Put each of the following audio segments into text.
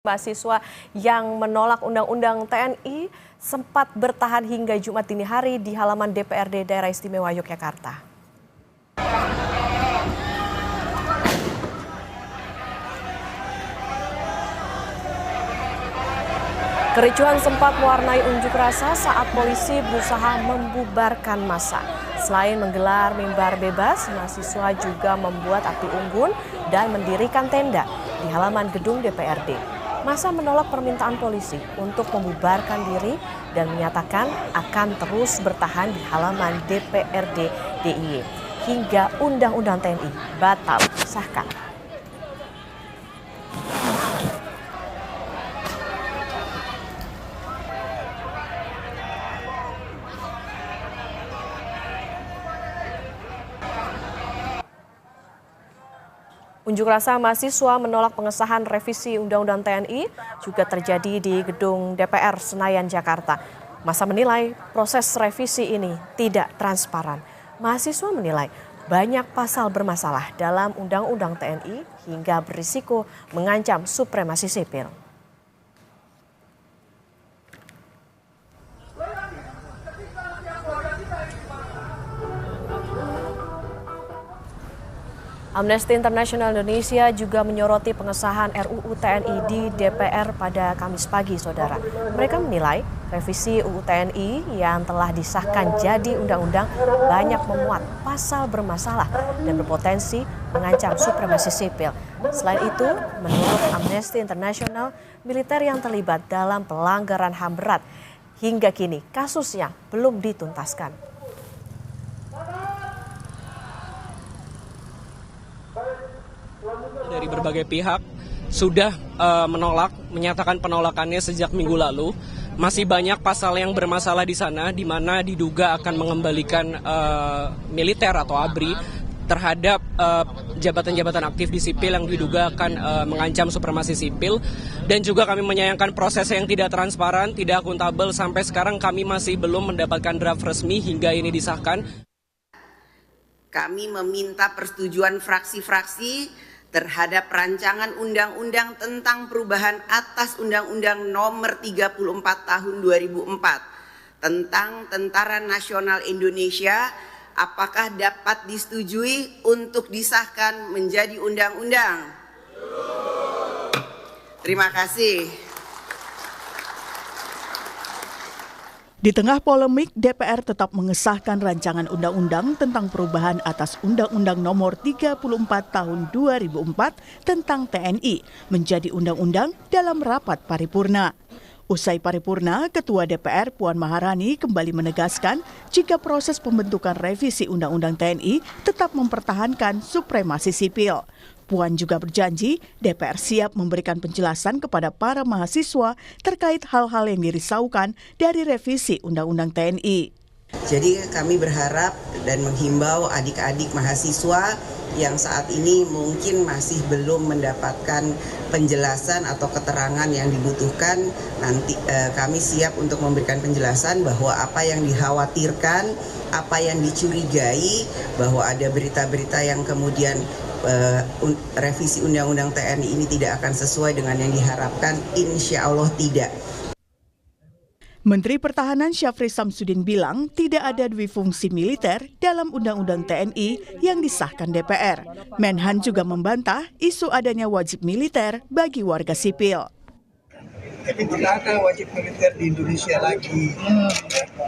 Mahasiswa yang menolak Undang-Undang TNI sempat bertahan hingga Jumat dini hari di halaman DPRD Daerah Istimewa Yogyakarta. Kericuhan sempat mewarnai unjuk rasa saat polisi berusaha membubarkan massa. Selain menggelar mimbar bebas, mahasiswa juga membuat api unggun dan mendirikan tenda di halaman gedung DPRD. Massa menolak permintaan polisi untuk membubarkan diri dan menyatakan akan terus bertahan di halaman DPRD DIY hingga Undang-Undang TNI batal disahkan. Unjuk rasa mahasiswa menolak pengesahan revisi Undang-Undang TNI juga terjadi di gedung DPR Senayan, Jakarta. Massa menilai proses revisi ini tidak transparan. Mahasiswa menilai banyak pasal bermasalah dalam Undang-Undang TNI hingga berisiko mengancam supremasi sipil. Amnesty International Indonesia juga menyoroti pengesahan RUU TNI di DPR pada Kamis pagi, saudara. Mereka menilai revisi UU TNI yang telah disahkan jadi undang-undang banyak memuat pasal bermasalah dan berpotensi mengancam supremasi sipil. Selain itu, menurut Amnesty International, militer yang terlibat dalam pelanggaran HAM berat hingga kini kasusnya belum dituntaskan. Dari berbagai pihak sudah menyatakan penolakannya sejak minggu lalu. Masih banyak pasal yang bermasalah di sana, di mana diduga akan mengembalikan militer atau ABRI terhadap jabatan-jabatan aktif di sipil yang diduga akan mengancam supremasi sipil. Dan juga kami menyayangkan proses yang tidak transparan, tidak akuntabel. Sampai sekarang kami masih belum mendapatkan draft resmi hingga ini disahkan. Kami meminta persetujuan fraksi-fraksi terhadap rancangan undang-undang tentang perubahan atas Undang-Undang Nomor 34 Tahun 2004 tentang Tentara Nasional Indonesia, apakah dapat disetujui untuk disahkan menjadi undang-undang? Terima kasih. Di tengah polemik, DPR tetap mengesahkan rancangan undang-undang tentang perubahan atas Undang-Undang Nomor 34 Tahun 2004 tentang TNI menjadi undang-undang dalam rapat paripurna. Usai paripurna, Ketua DPR Puan Maharani kembali menegaskan jika proses pembentukan revisi Undang-Undang TNI tetap mempertahankan supremasi sipil. Puan juga berjanji DPR siap memberikan penjelasan kepada para mahasiswa terkait hal-hal yang dirisaukan dari revisi Undang-Undang TNI. Jadi kami berharap dan menghimbau adik-adik mahasiswa yang saat ini mungkin masih belum mendapatkan penjelasan atau keterangan yang dibutuhkan, nanti kami siap untuk memberikan penjelasan bahwa apa yang dikhawatirkan, apa yang dicurigai, bahwa ada berita-berita yang kemudian revisi Undang-Undang TNI ini tidak akan sesuai dengan yang diharapkan, insya Allah tidak. Menteri Pertahanan Syafri Samsudin bilang tidak ada dwifungsi militer dalam Undang-Undang TNI yang disahkan DPR. Menhan juga membantah isu adanya wajib militer bagi warga sipil. Jadi tidak ada wajib militer di Indonesia lagi,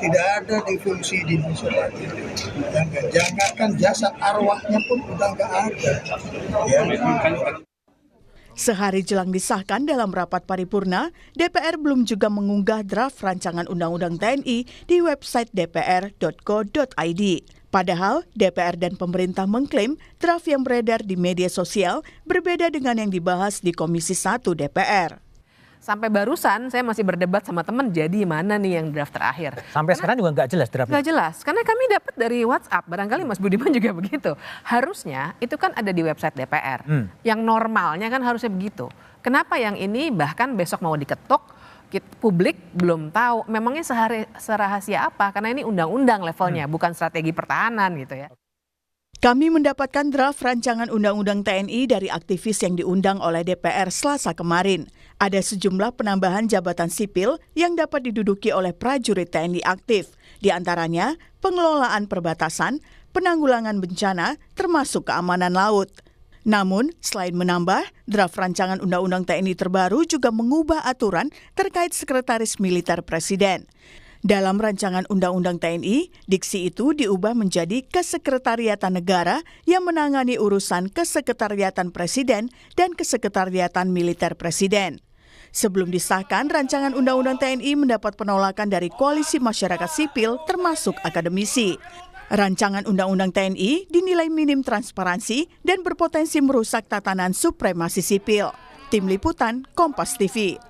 tidak ada difungsi di Indonesia lagi. Jangankan jasad arwahnya pun udah nggak ada. Ya. Sehari jelang disahkan dalam rapat paripurna, DPR belum juga mengunggah draft rancangan Undang-Undang TNI di website dpr.go.id. Padahal DPR dan pemerintah mengklaim draft yang beredar di media sosial berbeda dengan yang dibahas di Komisi 1 DPR. Sampai barusan saya masih berdebat sama teman, jadi mana nih yang draft terakhir. Sampai sekarang juga nggak jelas draftnya. Nggak jelas, karena kami dapat dari WhatsApp, barangkali Mas Budiman juga begitu. Harusnya itu kan ada di website DPR, yang normalnya kan harusnya begitu. Kenapa yang ini bahkan besok mau diketuk, publik belum tahu, memangnya serahasia apa, karena ini undang-undang levelnya, bukan strategi pertahanan gitu ya. Kami mendapatkan draft rancangan Undang-Undang TNI dari aktivis yang diundang oleh DPR Selasa kemarin. Ada sejumlah penambahan jabatan sipil yang dapat diduduki oleh prajurit TNI aktif, di antaranya pengelolaan perbatasan, penanggulangan bencana, termasuk keamanan laut. Namun, selain menambah, draft rancangan Undang-Undang TNI terbaru juga mengubah aturan terkait Sekretaris Militer Presiden. Dalam rancangan Undang-Undang TNI, diksi itu diubah menjadi Kesekretariatan Negara yang menangani urusan Kesekretariatan Presiden dan Kesekretariatan Militer Presiden. Sebelum disahkan, rancangan Undang-Undang TNI mendapat penolakan dari koalisi masyarakat sipil termasuk akademisi. Rancangan Undang-Undang TNI dinilai minim transparansi dan berpotensi merusak tatanan supremasi sipil. Tim Liputan, Kompas TV.